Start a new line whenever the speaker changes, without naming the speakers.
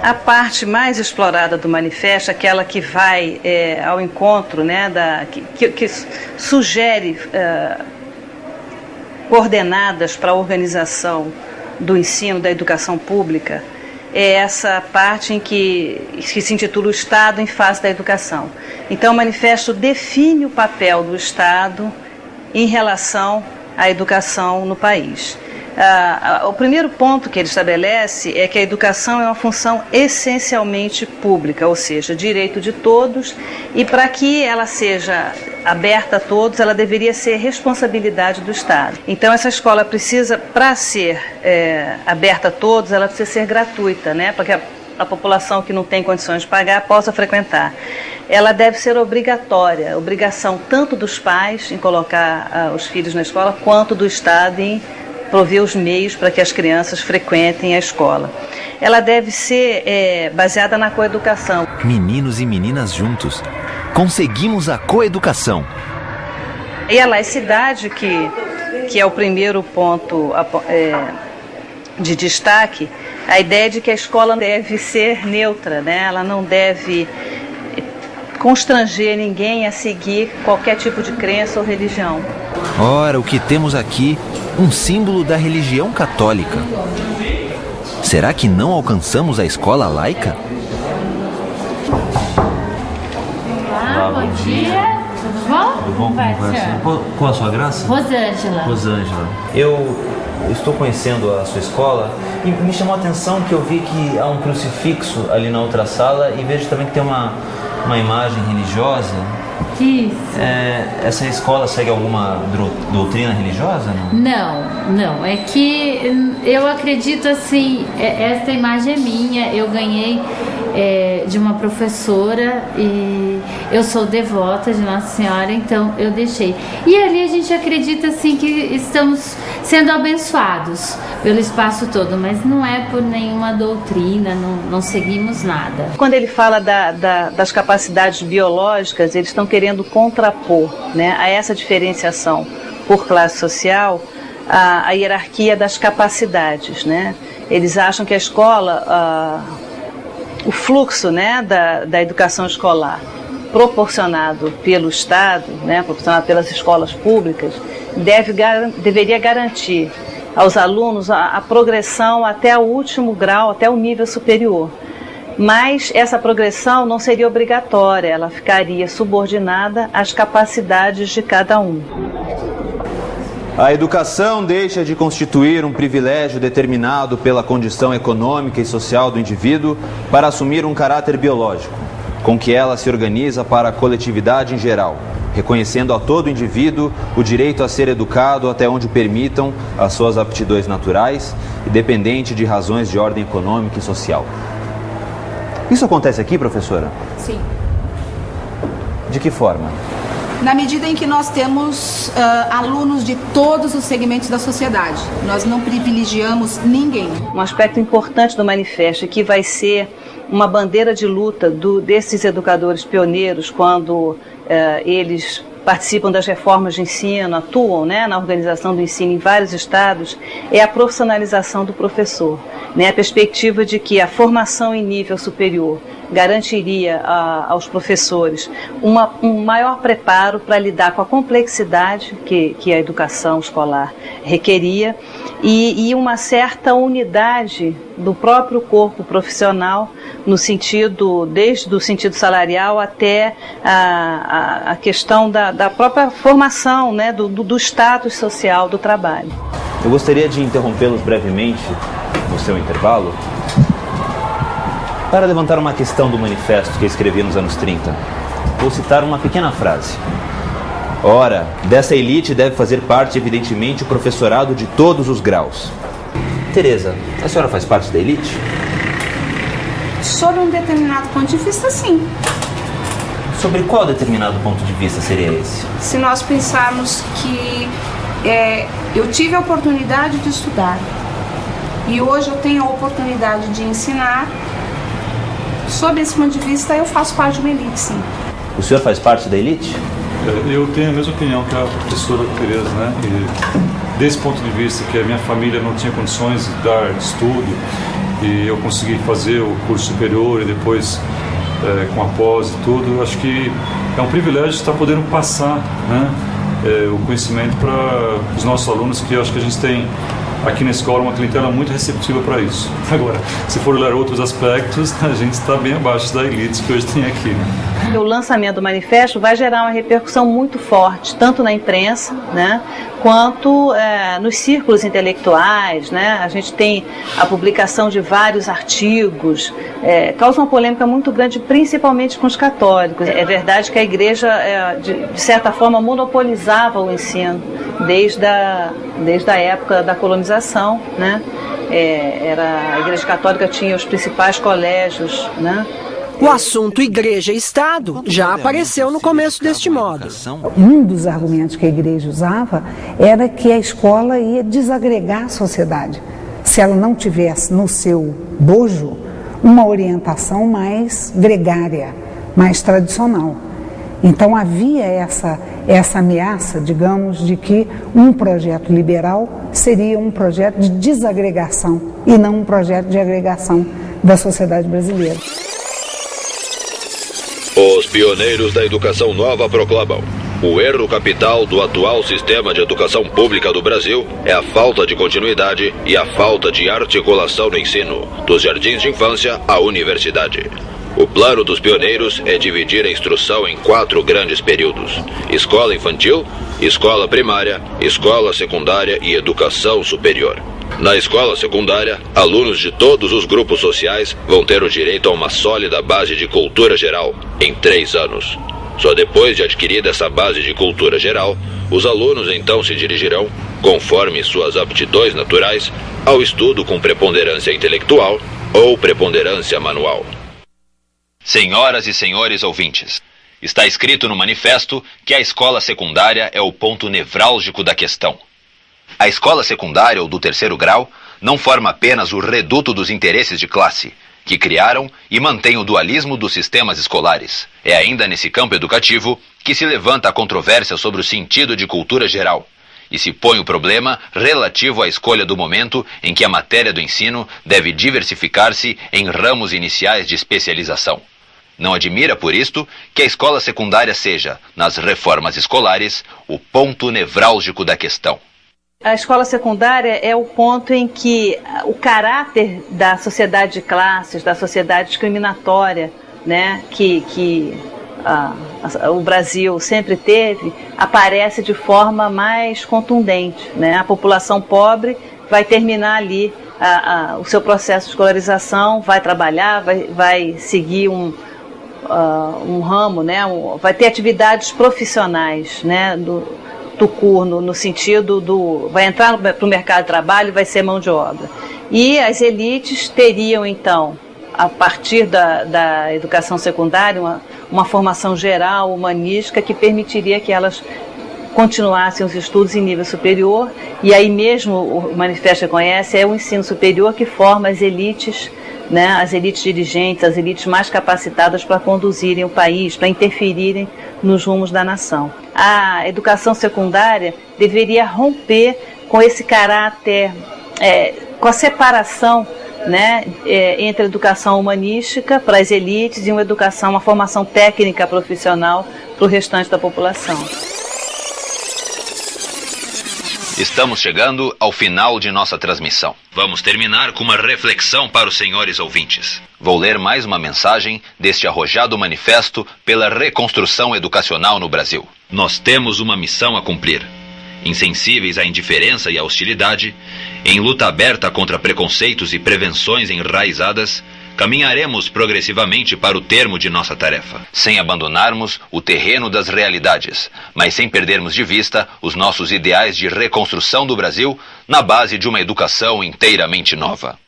A parte mais explorada do manifesto, aquela que vai ao encontro, né, que sugere coordenadas para a organização do ensino, da educação pública, é essa parte em que se intitula o Estado em face da educação. Então, o manifesto define o papel do Estado em relação à educação no país. O primeiro ponto que ele estabelece é que a educação é uma função essencialmente pública, ou seja, direito de todos, e para que ela seja aberta a todos, ela deveria ser responsabilidade do Estado. Então, essa escola precisa, para ser aberta a todos, ela precisa ser gratuita, né, para que a população que não tem condições de pagar possa frequentar. Ela deve ser obrigatória, obrigação tanto dos pais em colocar os filhos na escola, quanto do Estado em prover os meios para que as crianças frequentem a escola. Ela deve ser baseada na coeducação.
Meninos e meninas juntos, conseguimos a coeducação.
E a laicidade, que é o primeiro ponto de destaque, a ideia de que a escola deve ser neutra, né? Ela não deve constranger ninguém a seguir qualquer tipo de crença ou religião.
Ora, o que temos aqui, um símbolo da religião católica. Será que não alcançamos a escola laica?
Olá, bom dia. Tudo bom?
Tudo bom? Qual a sua graça?
Rosângela.
Rosângela. Eu estou conhecendo a sua escola e me chamou a atenção que eu vi que há um crucifixo ali na outra sala e vejo também que tem uma imagem religiosa.
Isso.
Essa escola segue alguma doutrina religiosa?
Não. É que eu acredito assim, essa imagem é minha, eu ganhei de uma professora e eu sou devota de Nossa Senhora, então eu deixei. E ali a gente acredita assim que estamos sendo abençoados pelo espaço todo, mas não é por nenhuma doutrina, não seguimos nada.
Quando ele fala das capacidades biológicas, eles estão querendo contrapor, né, a essa diferenciação por classe social a hierarquia das capacidades, né? Eles acham que a escola, o fluxo, né, da educação escolar proporcionado pelo Estado, né, proporcionado pelas escolas públicas, deveria garantir aos alunos a progressão até o último grau, até o nível superior. Mas essa progressão não seria obrigatória, ela ficaria subordinada às capacidades de cada um.
A educação deixa de constituir um privilégio determinado pela condição econômica e social do indivíduo para assumir um caráter biológico, com que ela se organiza para a coletividade em geral, reconhecendo a todo indivíduo o direito a ser educado até onde permitam as suas aptidões naturais, independente de razões de ordem econômica e social. Isso acontece aqui, professora?
Sim.
De que forma?
Na medida em que nós temos alunos de todos os segmentos da sociedade. Nós não privilegiamos ninguém.
Um aspecto importante do manifesto é que vai ser uma bandeira de luta desses educadores pioneiros quando eles participam das reformas de ensino, atuam, né, na organização do ensino em vários estados, é a profissionalização do professor, né, a perspectiva de que a formação em nível superior garantiria aos professores um maior preparo para lidar com a complexidade que a educação escolar requeria e uma certa unidade do próprio corpo profissional no sentido, desde o sentido salarial até a questão da própria formação, né, do status social do trabalho.
Eu gostaria de interrompê-los brevemente no seu intervalo para levantar uma questão do manifesto que eu escrevi nos anos 30. Vou citar uma pequena frase. Ora, dessa elite deve fazer parte, evidentemente, o professorado de todos os graus. Tereza, a senhora faz parte da elite?
Sob um determinado ponto de vista, sim.
Sobre qual determinado ponto de vista seria esse?
Se nós pensarmos que eu tive a oportunidade de estudar e hoje eu tenho a oportunidade de ensinar, sob esse ponto de vista, eu faço parte de uma elite, sim.
O senhor faz parte da elite?
Eu tenho a mesma opinião que a professora Tereza, né? E desse ponto de vista que a minha família não tinha condições de dar estudo, e eu consegui fazer o curso superior e depois com a pós e tudo. Acho que é um privilégio estar podendo passar, né, o conhecimento para os nossos alunos, que eu acho que a gente tem aqui na escola uma clientela muito receptiva para isso. Agora, se for olhar outros aspectos, a gente está bem abaixo da elite que hoje tem aqui, né?
O lançamento do manifesto vai gerar uma repercussão muito forte, tanto na imprensa, né, quanto nos círculos intelectuais, né? A gente tem a publicação de vários artigos, causa uma polêmica muito grande, principalmente com os católicos. É verdade que a igreja, de certa forma, monopolizava o ensino desde a época da colonização, né? A Igreja Católica tinha os principais colégios, né?
O assunto igreja e Estado já apareceu no começo deste modo.
Um dos argumentos que a igreja usava era que a escola ia desagregar a sociedade, se ela não tivesse no seu bojo uma orientação mais gregária, mais tradicional. Então havia essa ameaça, digamos, de que um projeto liberal seria um projeto de desagregação e não um projeto de agregação da sociedade brasileira.
Os pioneiros da educação nova proclamam: o erro capital do atual sistema de educação pública do Brasil é a falta de continuidade e a falta de articulação no ensino, dos jardins de infância à universidade. O plano dos pioneiros é dividir a instrução em 4 grandes períodos: escola infantil, escola primária, escola secundária e educação superior. Na escola secundária, alunos de todos os grupos sociais vão ter o direito a uma sólida base de cultura geral em 3 anos. Só depois de adquirida essa base de cultura geral, os alunos então se dirigirão, conforme suas aptidões naturais, ao estudo com preponderância intelectual ou preponderância manual. Senhoras e senhores ouvintes, está escrito no manifesto que a escola secundária é o ponto nevrálgico da questão. A escola secundária ou do 3º grau não forma apenas o reduto dos interesses de classe, que criaram e mantém o dualismo dos sistemas escolares. É ainda nesse campo educativo que se levanta a controvérsia sobre o sentido de cultura geral, e se põe o problema relativo à escolha do momento em que a matéria do ensino deve diversificar-se em ramos iniciais de especialização. Não admira, por isto, que a escola secundária seja, nas reformas escolares, o ponto nevrálgico da questão.
A escola secundária é o ponto em que o caráter da sociedade de classes, da sociedade discriminatória, né, que o Brasil sempre teve, aparece de forma mais contundente, né? A população pobre vai terminar ali o seu processo de escolarização, vai trabalhar, vai seguir um ramo, né? Vai ter atividades profissionais, né? do no sentido vai entrar para o mercado de trabalho e vai ser mão de obra. E as elites teriam, então, a partir da educação secundária, uma formação geral, humanística, que permitiria que elas continuassem os estudos em nível superior, e aí mesmo o manifesto reconhece, é o ensino superior que forma as elites, né, as elites dirigentes, as elites mais capacitadas para conduzirem o país, para interferirem nos rumos da nação. A educação secundária deveria romper com esse caráter, com a separação, né, entre a educação humanística para as elites e uma formação técnica profissional para o restante da população.
Estamos chegando ao final de nossa transmissão. Vamos terminar com uma reflexão para os senhores ouvintes. Vou ler mais uma mensagem deste arrojado manifesto pela reconstrução educacional no Brasil. Nós temos uma missão a cumprir. Insensíveis à indiferença e à hostilidade, em luta aberta contra preconceitos e prevenções enraizadas, caminharemos progressivamente para o termo de nossa tarefa, sem abandonarmos o terreno das realidades, mas sem perdermos de vista os nossos ideais de reconstrução do Brasil na base de uma educação inteiramente nova.